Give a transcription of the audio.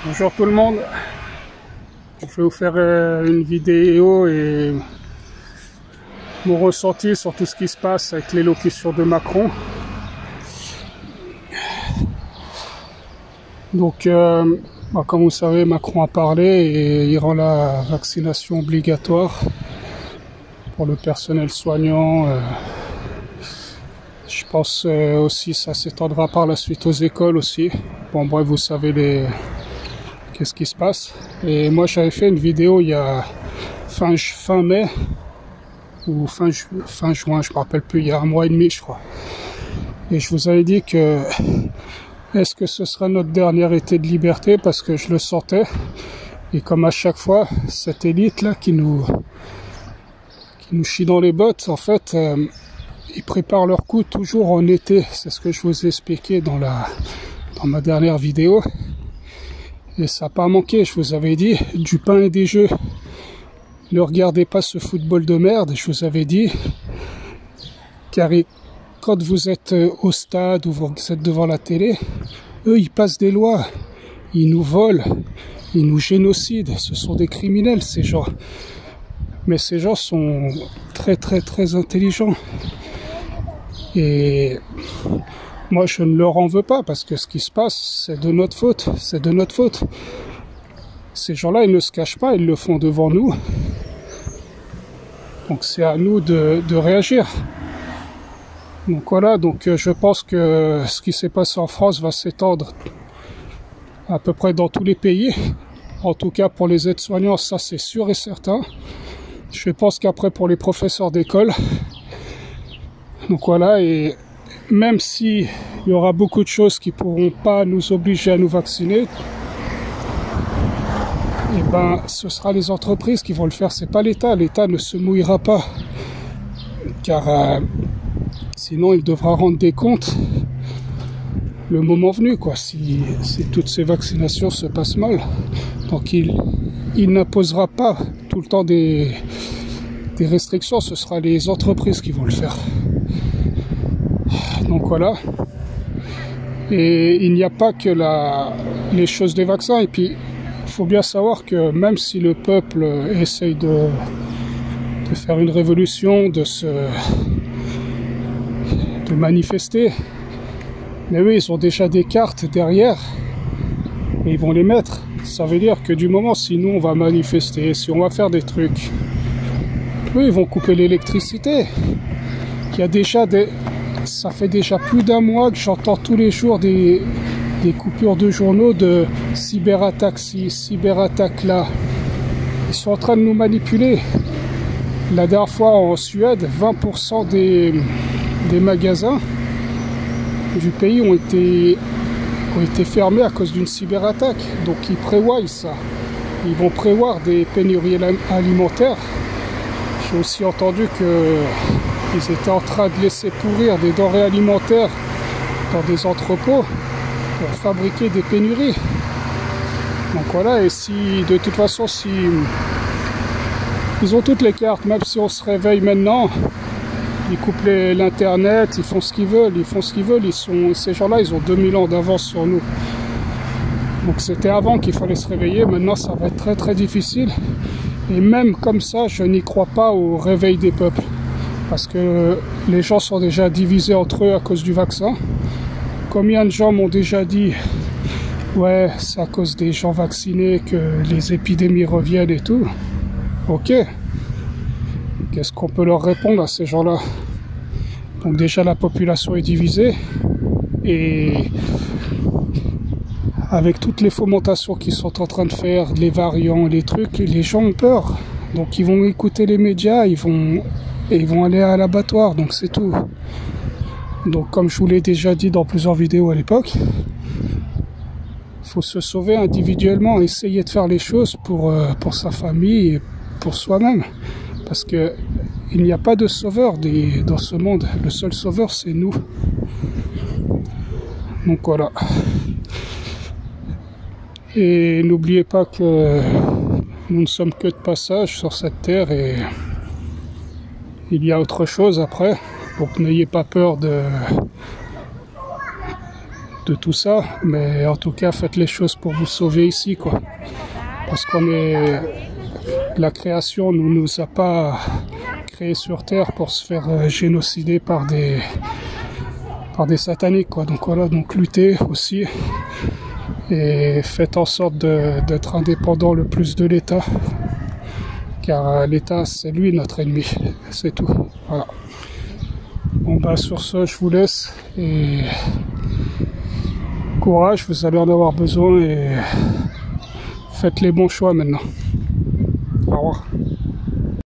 Bonjour tout le monde, je vais vous faire une vidéo et mon ressenti sur tout ce qui se passe avec l'élocution de Macron. Donc, comme vous savez, Macron a parlé et il rend la vaccination obligatoire pour le personnel soignant. Je pense aussi ça s'étendra par la suite aux écoles aussi. Bon bref, vous savez qu'est-ce qui se passe. Et moi j'avais fait une vidéo il y a fin mai ou fin juin, je me rappelle plus, il y a un mois et demi je crois. Et je vous avais dit que est-ce que ce sera notre dernier été de liberté, parce que je le sentais. Et comme à chaque fois, cette élite là qui nous chie dans les bottes, en fait, ils préparent leur coup toujours en été. C'est ce que je vous ai expliqué dans ma dernière vidéo. Et ça n'a pas manqué, je vous avais dit, du pain et des jeux. Ne regardez pas ce football de merde, je vous avais dit. Car quand vous êtes au stade ou vous êtes devant la télé, eux ils passent des lois. Ils nous volent, ils nous génocident. Ce sont des criminels ces gens. Mais ces gens sont très intelligents. Et moi je ne leur en veux pas, parce que ce qui se passe c'est de notre faute, c'est de notre faute. Ces gens-là ils ne se cachent pas, ils le font devant nous. Donc c'est à nous de réagir. Donc voilà, donc je pense que ce qui s'est passé en France va s'étendre à peu près dans tous les pays. En tout cas pour les aides-soignants, ça c'est sûr et certain. Je pense qu'après pour les professeurs d'école. Donc voilà, et même s'il y aura beaucoup de choses qui ne pourront pas nous obliger à nous vacciner, et ben ce sera les entreprises qui vont le faire, c'est pas l'État. L'État ne se mouillera pas, car sinon il devra rendre des comptes le moment venu, quoi, si toutes ces vaccinations se passent mal. Donc il n'imposera pas tout le temps des restrictions, ce sera les entreprises qui vont le faire. Donc voilà. Et il n'y a pas que les choses des vaccins. Et puis il faut bien savoir que même si le peuple essaye de faire une révolution, de manifester, mais oui, ils ont déjà des cartes derrière et ils vont les mettre. Ça veut dire que du moment, si nous on va manifester, si on va faire des trucs, eux ils vont couper l'électricité. Il y a déjà ça fait déjà plus d'un mois que j'entends tous les jours des coupures de journaux de cyberattaque ci, cyberattaque là. Ils sont en train de nous manipuler. La dernière fois en Suède, 20% des magasins du pays ont été fermés à cause d'une cyberattaque. Donc ils prévoient ça. Ils vont prévoir des pénuries alimentaires. J'ai aussi entendu qu'ils étaient en train de laisser pourrir des denrées alimentaires dans des entrepôts pour fabriquer des pénuries. Donc voilà, et si de toute façon, si ils ont toutes les cartes, même si on se réveille maintenant, ils coupent l'internet, ils font ce qu'ils veulent, ces gens-là, ils ont 2000 ans d'avance sur nous. Donc c'était avant qu'il fallait se réveiller, maintenant ça va être très difficile. Et même comme ça, je n'y crois pas au réveil des peuples. Parce que les gens sont déjà divisés entre eux à cause du vaccin. Combien de gens m'ont déjà dit « Ouais, c'est à cause des gens vaccinés que les épidémies reviennent et tout. » Ok. Qu'est-ce qu'on peut leur répondre à ces gens-là? Donc déjà la population est divisée. Et avec toutes les fomentations qu'ils sont en train de faire, les variants, les trucs, les gens ont peur. Donc ils vont écouter les médias, ils vont aller à l'abattoir, donc c'est tout. Donc comme je vous l'ai déjà dit dans plusieurs vidéos à l'époque, il faut se sauver individuellement, essayer de faire les choses pour sa famille et pour soi-même. Parce que il n'y a pas de sauveur dans ce monde, le seul sauveur c'est nous. Donc voilà. Et n'oubliez pas que nous ne sommes que de passage sur cette terre et il y a autre chose après. Donc n'ayez pas peur de de tout ça, mais en tout cas faites les choses pour vous sauver ici, quoi. Parce la création ne nous a pas créés sur Terre pour se faire génocider par des sataniques, quoi. Donc voilà, donc luttez aussi et faites en sorte d'être indépendant le plus de l'État, car l'État c'est lui notre ennemi, c'est tout. Voilà. Bon bah sur ce je vous laisse et courage, vous allez en avoir besoin et faites les bons choix maintenant. Au revoir.